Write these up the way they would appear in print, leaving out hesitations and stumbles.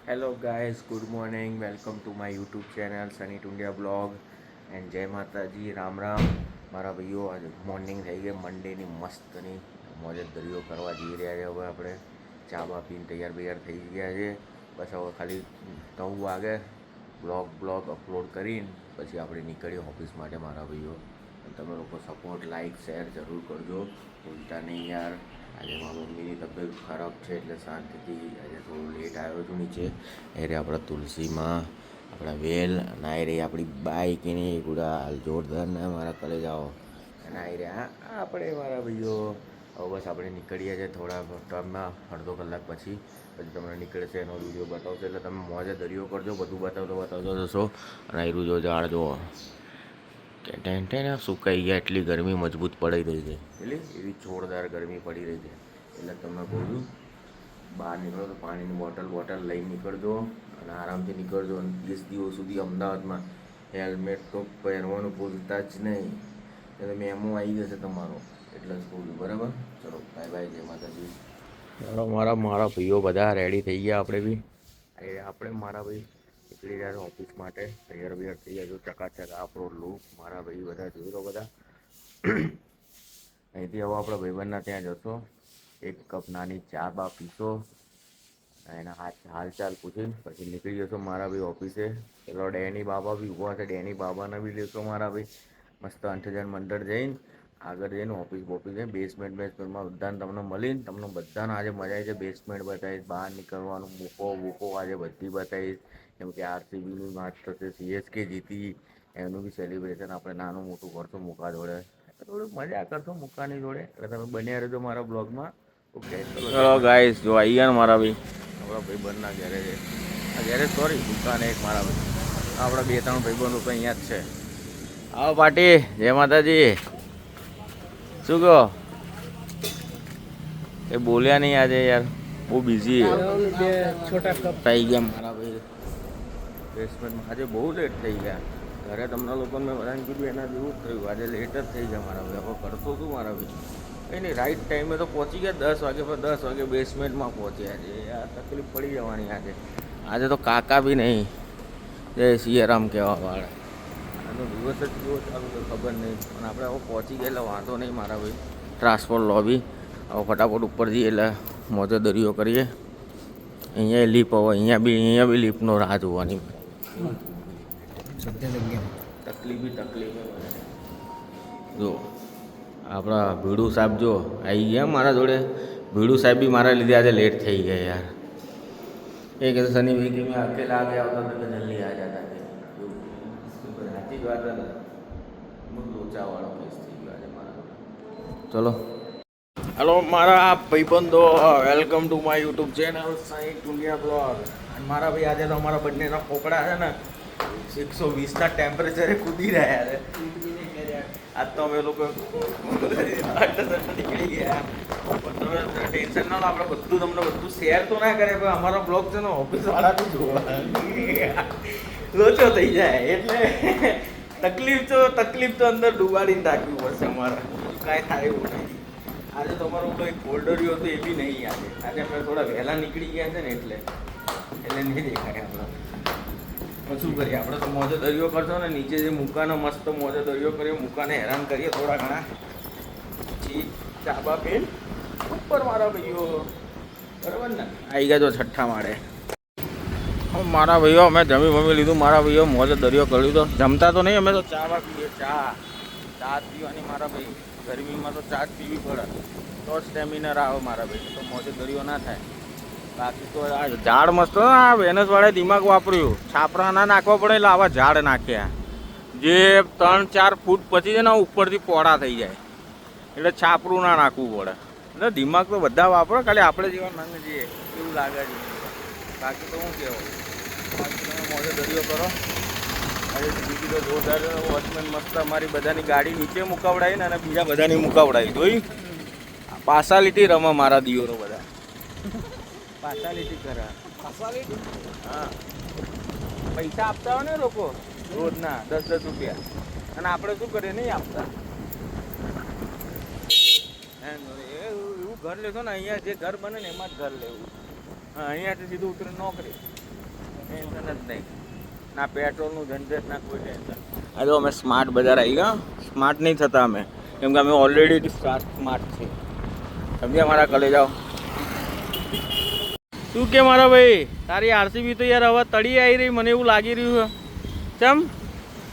Hello guys, good morning. Welcome to my YouTube channel Sunny Tundiya blog and જય માતાજી, રામ રામ મારા ભાઈઓ. આજે મોર્નિંગ થઈ ગઈ મંડેની મસ્તની મોજે દરિયો કરવા જઈ રહ્યા છે. હવે આપણે ચા બા પીને તૈયાર બૈયાર થઈ ગયા છે. બસ હવે ખાલી 9 વાગે બ્લોગ અપલોડ કરીને પછી આપણે નીકળીએ ઓફિસ માટે મારા ભાઈઓ. તમે લોકો સપોર્ટ, લાઇક, શેર જરૂર કરજો, ભૂલતા નહીં યાર. આજે મારા મમ્મીની તબિયત ખરાબ છે એટલે શાંતિથી આજે થોડું લેટ આવ્યો છું નીચે. એ રે આપણા તુલસીમાં આપણા વેલ અને આ રહી આપણી બાઈક એની ગુડા જોરદાર ને મારા કલેજાઓ. અને આ રહ્યા આપણે મારા ભાઈઓ. હવે બસ આપણે નીકળીએ છીએ થોડા ટાઈમમાં, અડધો કલાક પછી તમને નીકળશે એનો વિડીયો બતાવશે એટલે તમે મોજે દરિયો કરજો. બધું બતાવતો જશો. અને આ જો ઝાડ જુઓ ટેન્ટેને સુકાઈ ગયા, એટલી ગરમી મજબૂત પડી રહી છે. એટલે એવી જોરદાર ગરમી પડી રહી છે. એટલે તમે કહું છું બહાર નીકળો તો પાણીની બોટલ લઈને નીકળજો અને આરામથી નીકળજો. અને 20 દિવસ સુધી અમદાવાદમાં હેલ્મેટ તો પહેરવાનું ભૂલતા જ નહીં, એટલે મેમો આવી જશે તમારો. એટલે જ કહું છું, બરાબર? ચલો બાય બાય, જય માતાજી. ચલો મારા ભાઈઓ બધા રેડી થઈ ગયા. આપણે બી આપણે મારા ભાઈ નીકળી રહ્યા છે ઓફિસ માટે. તૈયાર બૈયાર થઈ ગયા. જો ચકાચક આપણો લુક મારા ભાઈ બધા જોઈ લો બધા. અહીંથી હવે આપણે ભાઈબંધના ત્યાં જશો, એક કપ નાની ચા બા પીશો, એના હાલચાલ પૂછીને પછી નીકળી જશો મારા ભાઈ ઓફિસે. પેલો ડેની બાબા બી ઊભા છે, ડેની બાબાને બી લેશો મારા ભાઈ. મસ્ત 8000 મંડળ જઈને આગળ જઈને ઓફિસ જઈને બેસમેન્ટમાં બધાને તમને મળીને તમને બધાને આજે મજા આવી છે. બેસમેન્ટ બતાવીશ, બહાર નીકળવાનું મૂકો આજે બધી બતાવીશ. કેમ કે આરસીબીની વાત થશે, સીએસકે જીતી એનું બી સેલિબ્રેશન આપણે નાનું મોટું કરશું મુકા જોડે. થોડુંક મજા કરશો મુકાની જોડે. એટલે તમે બન્યા રહેજો મારા બ્લોગમાં. ઓકે ચલો ગાઈસ, જો આવી ગયા ને મારા ભાઈ આપણા ભાઈબંધના ઘરે છે. આ ઘરે સોરી દુકાન એક મારા ભાઈ. આપણા 2-3 ભાઈબંધો તો અહીંયા જ છે. આવો પાટી, જય માતાજી. શું કહો? એ બોલ્યા નહીં આજે યાર, બહુ બિઝી થઈ ગયા મારા ભાઈ બેસમેન્ટમાં. આજે બહુ લેટ થઈ ગયા. ઘરે તમને લોકોને મેં બધાને કીધું એના જેવું જ થયું. આજે લેટ જ થઈ ગયા મારા ભાઈ. હવે કરતો શું મારા ભાઈ? કંઈ નહીં, રાઈટ ટાઈમે તો પહોંચી ગયા 10 વાગે, પણ 10 વાગે બેસમેન્ટમાં પહોંચ્યા છે. આ તકલીફ પડી જવાની આજે તો કાકા બી નહીં, જય સિયારામ કહેવા વાળા. આનો દિવસ જ કેવો ચાલુ તો ખબર નહીં, પણ આપણે હવે પહોંચી ગયા એટલે વાંધો નહીં મારા ભાઈ. ટ્રાન્સપોર્ટ લોબી હવે ફટાફટ ઉપર જઈએ એટલે મોજો દરિયો કરીએ. અહીંયા લીપ, હવે અહીંયા બી લીપનો રાહ જોવાની. તકલીફ જો આપણા ભીડુ સાહેબ જો આવી ગયા મારા જોડે. ભીડુ સાહેબ બી મારા લીધે આજે લેટ થઈ ગયા યાર. એ કહેતો શનિ ભાઈ કે મેં અકેલા આગે આવતા તો જલ્દી આ જતા કે સાચી જ વાત ને. લોચાવાળો કેસ થઈ ગયો આજે મારા જોડે. ચલો હલો મારા ભાઈબંધો, welcome to my YouTube channel Sunny Tundiya blog. અને મારા ભાઈ આજે તો અમારા બંનેના પોકડા છે ને 120ના ટેમ્પરેચરે કૂદી રહ્યા છે. આજ તો અમે લોકો નીકળી ગયા. તમે ટેન્શન ના લો, આપણે તમને બધું શેર તો ના કરે, પણ અમારો બ્લોગ છે ને ઓફિસ વાળા બી જોવા લોચો થઈ જાય. એટલે તકલીફ તો અંદર ડુબાડીને રાખવી પડશે અમારે. કાંઈ થાય એવું નહીં. આજે તમારો કોઈ ફોલ્ડરીઓ હતો એ બી નહીં. આજે આપણે થોડા વહેલા નીકળી ગયા છે ને એટલે નહીં દેખાય આપણે. પણ શું કરીએ, આપણે તો મોજો દરિયો કરશો ને. નીચે જે મુકાનો મસ્ત મોજો દરિયો કર્યો, મુકાને હેરાન કરીએ થોડા ઘણા. પછી ચાબા પેન ઉપર મારા ભાઈઓ, બરાબર ને? આવી ગયા જો 6ઠ્ઠા માળે. મારા ભાઈઓ અમે જમી લીધું. મારા ભાઈઓ મોજો દરિયો કર્યું તો જમતા તો નહીં, અમે તો ચાવા પીએ. ચા પીવાની મારા ભાઈ. ગરમીમાં તો ચા જ પીવી પડે તો સ્ટેમિનર આવે મારા ભાઈ. તો મોજો દરિયો ના થાય. બાકી તો આ ઝાડ મસ્ત, આ વેનસવાળે દિમાગ વાપર્યું. છાપરા ના નાખવા પડે એટલે આવા ઝાડ નાખ્યા જે 3-4 ફૂટ પછી છે ને ઉપરથી પોળા થઈ જાય. એટલે છાપરું ના નાખવું પડે. એટલે દિમાગ તો બધા વાપરો, ખાલી આપણે જેવા નંગ જઈએ એવું લાગે છે. બાકી તો શું કહેવાય, બાકી તમે મોજો દરિયો કરો. અરે બીજી તો જોરદાર વોચમેન મસ્ત અમારી બધાની ગાડી નીચે મુકાવડાવીને અને બીજા બધાની મુકાવડાવી. જોઈ પાસાલિટી રમે મારા દિયોરો બધા. પાસાલિટી કરે. હા, પૈસા આપતા હોય ને લોકો રોજના 10-10 રૂપિયા, અને આપણે શું કરીએ, નહીં આપતા. એવું ઘર લેશો ને, અહીંયા જે ઘર બને ને એમાં જ ઘર લેવું. હા, અહીંયાથી સીધું ઉતરીને નોકરી. ટેન્શન જ નહીં, ના પેટ્રોલનું ઝંઝટ ના કોઈ ટેન્શન. આ જો અમે સ્માર્ટ બજાર આવી ગયા. સ્માર્ટ નહીં થતા અમે, કેમ કે અમે ઓલરેડી સ્માર્ટ છે. સમજ્યા મારા કલેજાઓ? શું કે મારા ભાઈ, તારી આરસીબી તો યાર હવે તળી આવી રહી, મને એવું લાગી રહ્યું છે. ચમ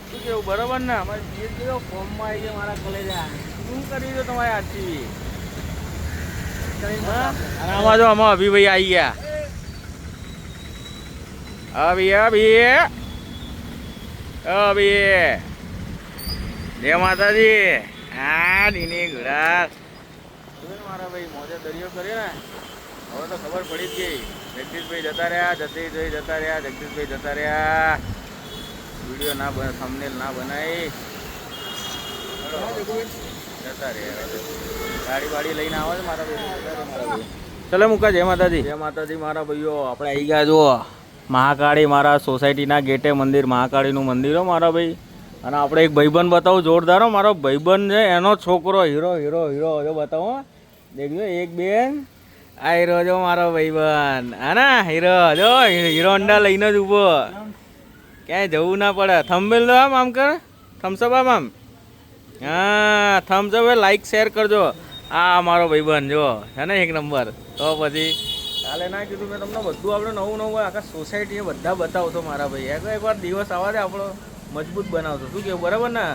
શું કેવું, બરાબર ને? અમારી જીત કેવો ફોર્મમાં આવી ગયા મારા કલેજા. શું કરી રહ્યો તમારી આરસીબી? આમાં જો આમાં અભિભાઈ આવી ગયા. અભી જય માતાજી. હા દીની ગુરાર મારા ભાઈ મોજે દરિયો કર્યો ને, હવે તો ખબર પડી જ ગઈ. જગદીશભાઈ જતા રહ્યા, જગદીશભાઈ જતા રહ્યા, જગદીશભાઈ જતા રહ્યા. વિડીયો ના બને, થંબનેલ ના બનાવી જતા રહ્યા. ગાડી વાડી લઈને આવે છે મારા ભાઈ. ચલો મુકા. જય માતાજી. જય માતાજી મારા ભાઈઓ. આપણે આવી ગયા જુઓ મહાકાળી, મારા સોસાયટીના ગેટે મંદિર, મહાકાળીનું મંદિર હો મારા ભાઈ. અને આપણે એક ભાઈબંધ બતાવું જોરદાર હો. મારો ભાઈબંધ છે, એનો છોકરો હીરો હીરો હીરો જો બતાવો. દેખજો એક બેન આ હીરો જો મારો ભાઈબંધ. હા ને હીરો જો, હીરો હોન્ડા લઈને જ ઊભો, ક્યાંય જવું ના પડે. થંબનેલ દો આમ કર, થમ્સઅપ આમ. હા થમ્સઅપ લાઈક શેર કરજો. આ મારો ભાઈબંધ જો છે ને એક નંબર. તો પછી કાલે ના કીધું મેં તમને બધું આપણે નવું નવું આખા સોસાયટીએ બધા બતાવતો મારા ભાઈ. એકવાર દિવસ આવા દે, આપણો મજબૂત બનાવતો. શું કેવું, બરાબર ને?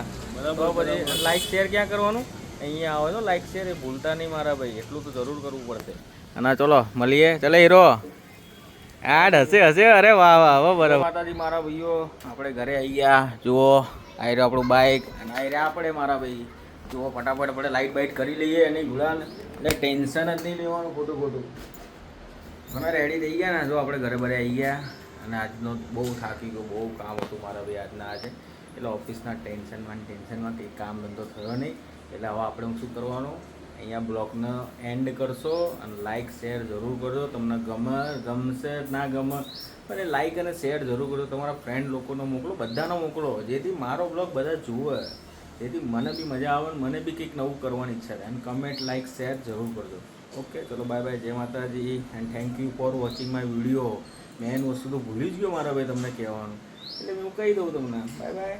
તો પછી લાઈક શેર ક્યાં કરવાનું? અહીંયા આવો તો લાઈક શેર એ ભૂલતા નહીં મારા ભાઈ. એટલું તો જરૂર કરવું પડશે. અને ચલો મળીએ. ચાલે હીરો આડ હશે હશે. અરે વાહ વાહ વાહ, બરાબર. માતાજી મારા ભાઈઓ, આપણે ઘરે આવી ગયા. જુઓ આ રહ્યો આપણું બાઇક, અને આ રહ્યા આપણે મારા ભાઈ. જુઓ ફટાફટ આપણે લાઇટ બાઇટ કરી લઈએ અને ગુલાલ, એટલે ટેન્શન જ નહીં લેવાનું ખોટું ખોટું. અમે રેડી થઈ ગયા ને, જો આપણે ઘરે બરે આવી ગયા. અને આજનો બહુ થાકી ગયો, બહુ કામ હતું મારા ભાઈ આજના આજે. એટલે ઓફિસના ટેન્શનમાં કંઈ કામ ધંધો થયો નહીં. એટલે હવે આપણે શું કરવાનું, અહીંયા બ્લોગને એન્ડ કરશો અને લાઇક શેર જરૂર કરજો. તમને ગમશે ના ગમે પણ લાઇક અને શેર જરૂર કરજો. તમારા ફ્રેન્ડ લોકોને મોકલો, બધાનો મોકલો, જેથી મારો બ્લોગ બધા જુએ, જેથી મને બી મજા આવે ને મને બી કંઈક નવું કરવાની ઈચ્છા થાય. અને કમેન્ટ લાઇક શેર જરૂર કરજો. ઓકે ચલો બાય બાય. જય Mataji and thank you for watching my video. Main વસ્તુ તો ભૂલી જ ગયો મારા ભાઈ તમને કહેવાનું, એટલે હું કહી દઉં તમને બાય બાય.